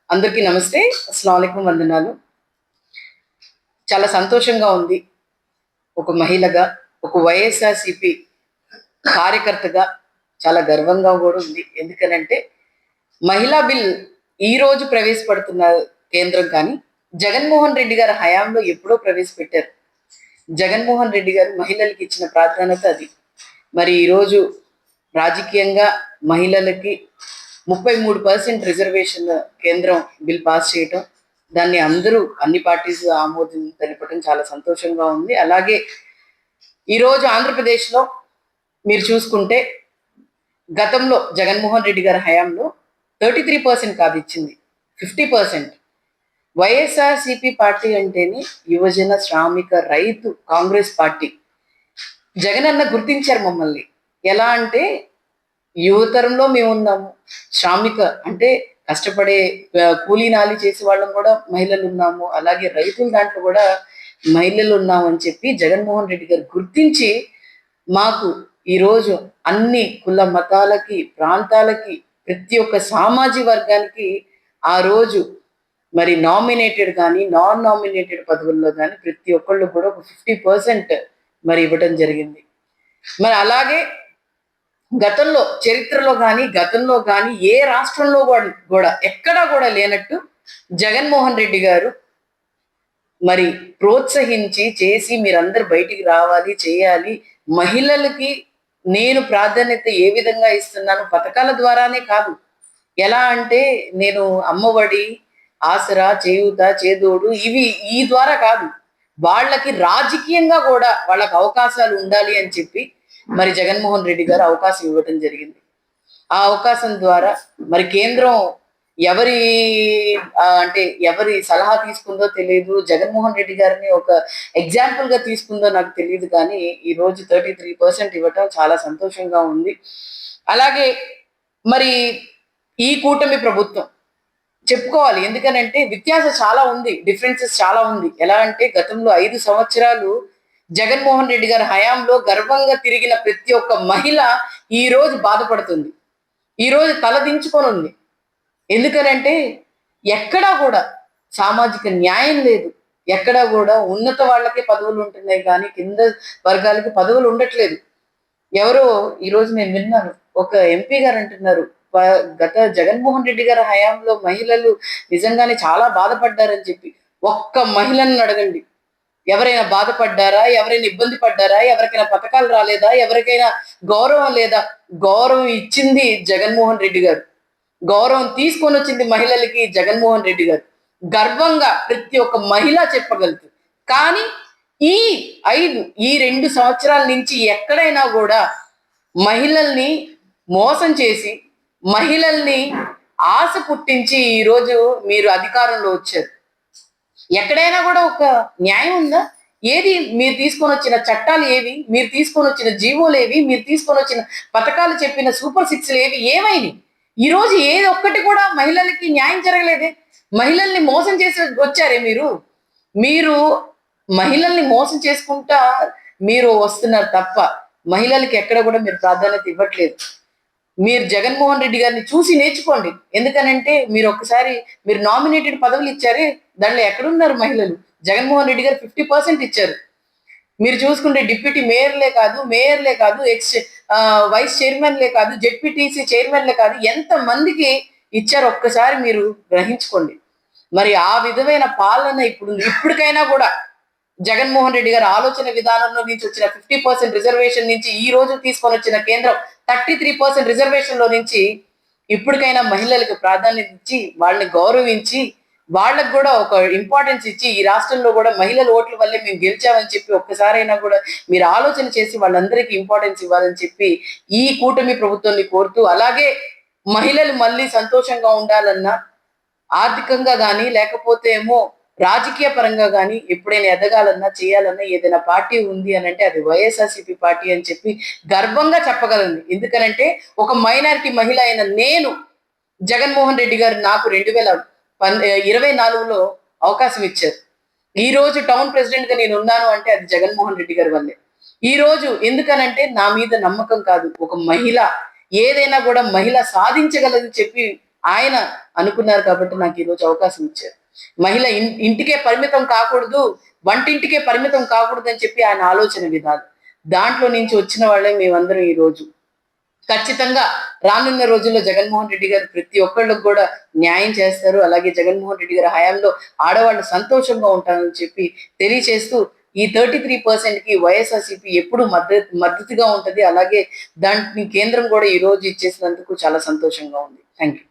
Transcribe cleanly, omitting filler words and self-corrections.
అందరికీ నమస్తే. అస్సలాముఅలైకుం, వందనాలు. చాలా సంతోషంగా ఉంది. ఒక మహిళగా, ఒక వైఎస్ఆర్‌సీపీ కార్యకర్తగా చాలా గర్వంగా గూడా ఉంది. ఎందుకనంటే, మహిళా బిల్ ఈరోజు ప్రవేశపెడుతున్న కేంద్రం కానీ, జగన్మోహన్ రెడ్డి గారి హయాంలో ఎప్పుడో ప్రవేశపెట్టారు. జగన్మోహన్ రెడ్డి గారు మహిళలకి ఇచ్చిన ప్రాధాన్యత అది. మరి ఈరోజు రాజకీయంగా మహిళలకి 33% రిజర్వేషన్ కేంద్రం బిల్ పాస్ చేయటం, దాన్ని అందరూ అన్ని పార్టీస్ ఆమోదం తెలపడం చాలా సంతోషంగా ఉంది. అలాగే ఈరోజు ఆంధ్రప్రదేశ్‌లో మీరు చూసుకుంటే గతంలో జగన్మోహన్ రెడ్డి గారి హయాంలో 33% కాదు ఇచ్చింది, 50%. వైఎస్ఆర్‌సీపీ పార్టీ అంటేనే యువజన, శ్రామిక, రైతు కాంగ్రెస్ పార్టీ. జగనన్న గుర్తించారు మమ్మల్ని. ఎలా అంటే యువతరంలో మేమున్నాము. శ్రామిక అంటే కష్టపడే కూలీ నాలి చేసే వాళ్ళం కూడా మహిళలు ఉన్నాము. అలాగే రైతుల దాంట్లో కూడా మహిళలు ఉన్నామని చెప్పి జగన్మోహన్ రెడ్డి గారు గుర్తించి మాకు ఈరోజు అన్ని కుల మతాలకి, ప్రాంతాలకి, ప్రతి ఒక్క సామాజిక వర్గానికి ఆ రోజు మరి నామినేటెడ్ కానీ, నాన్ నామినేటెడ్ పదవుల్లో కానీ ప్రతి ఒక్కళ్ళు కూడా ఒక 50% మరి ఇవ్వటం జరిగింది. మరి అలాగే గతంలో కానీ ఏ రాష్ట్రంలో కూడా ఎక్కడా కూడా లేనట్టు జగన్మోహన్ రెడ్డి గారు మరి ప్రోత్సహించి చేసి మీరందరూ బయటికి రావాలి, చేయాలి. మహిళలకి నేను ప్రాధాన్యత ఏ విధంగా ఇస్తున్నాను పథకాల ద్వారానే కాదు. ఎలా అంటే నేను అమ్మఒడి, ఆసరా, చేయూత, చేదోడు ఇవి ఈ ద్వారా కాదు. వాళ్ళకి రాజకీయంగా కూడా వాళ్ళకి అవకాశాలు ఉండాలి అని చెప్పి మరి జగన్మోహన్ రెడ్డి గారు అవకాశం ఇవ్వడం జరిగింది. ఆ అవకాశం ద్వారా మరి కేంద్రం ఎవరి అంటే ఎవరి సలహా తీసుకుందో తెలియదు. జగన్మోహన్ రెడ్డి గారిని ఒక ఎగ్జాంపుల్ గా తీసుకుందో నాకు తెలియదు. కానీ ఈ రోజు 33% ఇవ్వటం చాలా సంతోషంగా ఉంది. అలాగే మరి ఈ కూటమి ప్రభుత్వం చెప్పుకోవాలి. ఎందుకనంటే వ్యత్యాసం చాలా ఉంది, డిఫరెన్సెస్ చాలా ఉంది. ఎలా అంటే గతంలో 5 సంవత్సరాలు జగన్మోహన్ రెడ్డి గారి హయాంలో గర్వంగా తిరిగిన ప్రతి ఒక్క మహిళ ఈ రోజు బాధపడుతుంది. ఈ రోజు తలదించుకొని ఉంది. ఎందుకనంటే ఎక్కడా కూడా సామాజిక న్యాయం లేదు. ఎక్కడా కూడా ఉన్నత వాళ్ళకే పదవులు ఉంటున్నాయి కానీ కింద వర్గాలకి పదవులు ఉండట్లేదు. ఎవరో ఈరోజు నేను విన్నాను, ఒక ఎంపీ గారు అంటున్నారు, గత జగన్మోహన్ రెడ్డి గారి హయాంలో మహిళలు నిజంగానే చాలా బాధపడ్డారని చెప్పి. ఒక్క మహిళను అడగండి, ఎవరైనా బాధపడ్డారా? ఎవరైనా ఇబ్బంది పడ్డారా? ఎవరికైనా పథకాలు రాలేదా? ఎవరికైనా గౌరవం లేదా? గౌరవం ఇచ్చింది జగన్మోహన్ రెడ్డి గారు. గౌరవం తీసుకొని వచ్చింది మహిళలకి జగన్మోహన్ రెడ్డి గారు. గర్వంగా ప్రతి ఒక్క మహిళ చెప్పగలుగుతుంది. కానీ ఈ ఈ 2 సంవత్సరాల నుంచి ఎక్కడైనా కూడా మహిళల్ని మోసం చేసి, మహిళల్ని ఆశ పుట్టించి ఈరోజు మీరు అధికారంలో వచ్చారు. ఎక్కడైనా కూడా ఒక న్యాయం ఉందా? ఏది మీరు తీసుకొని వచ్చిన చట్టాలు ఏవి? మీరు తీసుకొని వచ్చిన జీవోలు ఏవి? మీరు తీసుకొని వచ్చిన పథకాలు చెప్పిన సూపర్ 6 ఏవి? ఏమైంది? ఈ రోజు ఏది ఒక్కటి కూడా మహిళలకి న్యాయం జరగలేదే. మహిళల్ని మోసం చేసి వచ్చారే మీరు. మీరు మహిళల్ని మోసం చేసుకుంటా మీరు వస్తున్నారు తప్ప మహిళలకి ఎక్కడ కూడా మీరు ప్రాధాన్యత ఇవ్వట్లేదు. మీరు జగన్మోహన్ రెడ్డి గారిని చూసి నేర్చుకోండి. ఎందుకనంటే మీరు నామినేటెడ్ పదవులు ఇచ్చారే, దాంట్లో ఎక్కడున్నారు మహిళలు? జగన్మోహన్ రెడ్డి గారు 50% ఇచ్చారు. మీరు చూసుకుంటే డిప్యూటీ మేయర్లే కాదు, వైస్ చైర్మన్లే కాదు, జెడ్పీటీసీ చైర్మన్లే కాదు, ఎంత మందికి ఇచ్చారు ఒక్కసారి మీరు గ్రహించుకోండి. మరి ఆ విధమైన పాలన ఇప్పటికైనా కూడా జగన్మోహన్ రెడ్డి గారి ఆలోచన విధానంలో నుంచి వచ్చిన 50% రిజర్వేషన్ నుంచి ఈ రోజు తీసుకొని వచ్చిన కేంద్రం 33% రిజర్వేషన్ లో నుంచి ఇప్పటికైనా మహిళలకు ప్రాధాన్యత ఇచ్చి వాళ్ళని గౌరవించి వాళ్ళకు కూడా ఒక ఇంపార్టెన్స్ ఇచ్చి ఈ రాష్ట్రంలో కూడా మహిళల ఓట్ల వల్లే మేము గెలిచామని చెప్పి ఒక్కసారైనా కూడా మీరు ఆలోచన చేసి వాళ్ళందరికీ ఇంపార్టెన్స్ ఇవ్వాలని చెప్పి ఈ కూటమి ప్రభుత్వాన్ని కోరుతూ, అలాగే మహిళలు మళ్ళీ సంతోషంగా ఉండాలన్నా, ఆర్థికంగా కానీ లేకపోతే ఏమో రాజకీయ పరంగా కానీ ఎప్పుడైనా ఎదగాలన్నా, చేయాలన్నా ఏదైనా పార్టీ ఉంది అని అంటే అది వైఎస్ఆర్సీపీ పార్టీ అని చెప్పి గర్వంగా చెప్పగలను. ఎందుకనంటే ఒక మైనారిటీ మహిళ అయిన నేను, జగన్మోహన్ రెడ్డి గారు నాకు 2024లో అవకాశం ఇచ్చారు. ఈ రోజు టౌన్ ప్రెసిడెంట్ గా నేను ఉన్నాను అంటే అది జగన్మోహన్ రెడ్డి గారి వల్లే. ఈ రోజు ఎందుకనంటే నా మీద నమ్మకం కాదు, ఒక మహిళ ఏదైనా కూడా మహిళ సాధించగలదని చెప్పి ఆయన అనుకున్నారు కాబట్టి నాకు ఈరోజు అవకాశం ఇచ్చారు. మహిళ ఇంటికే పరిమితం కాకూడదు, వంటింటికే పరిమితం కాకూడదు అని చెప్పి ఆయన ఆలోచన విధానం. దాంట్లో నుంచి వచ్చిన వాళ్ళే మేమందరం ఈరోజు. ఖచ్చితంగా రానున్న రోజుల్లో జగన్మోహన్ రెడ్డి గారు ప్రతి ఒక్కళ్ళకి కూడా న్యాయం చేస్తారు. అలాగే జగన్మోహన్ రెడ్డి గారి హయాంలో ఆడవాళ్ళు సంతోషంగా ఉంటారని చెప్పి తెలియచేస్తూ ఈ 33%కి వైఎస్ఆర్సీపీ ఎప్పుడు మద్దతుగా ఉంటది. అలాగే దాన్ని కేంద్రం కూడా ఈ రోజు ఇచ్చేసినందుకు చాలా సంతోషంగా ఉంది. Thank you.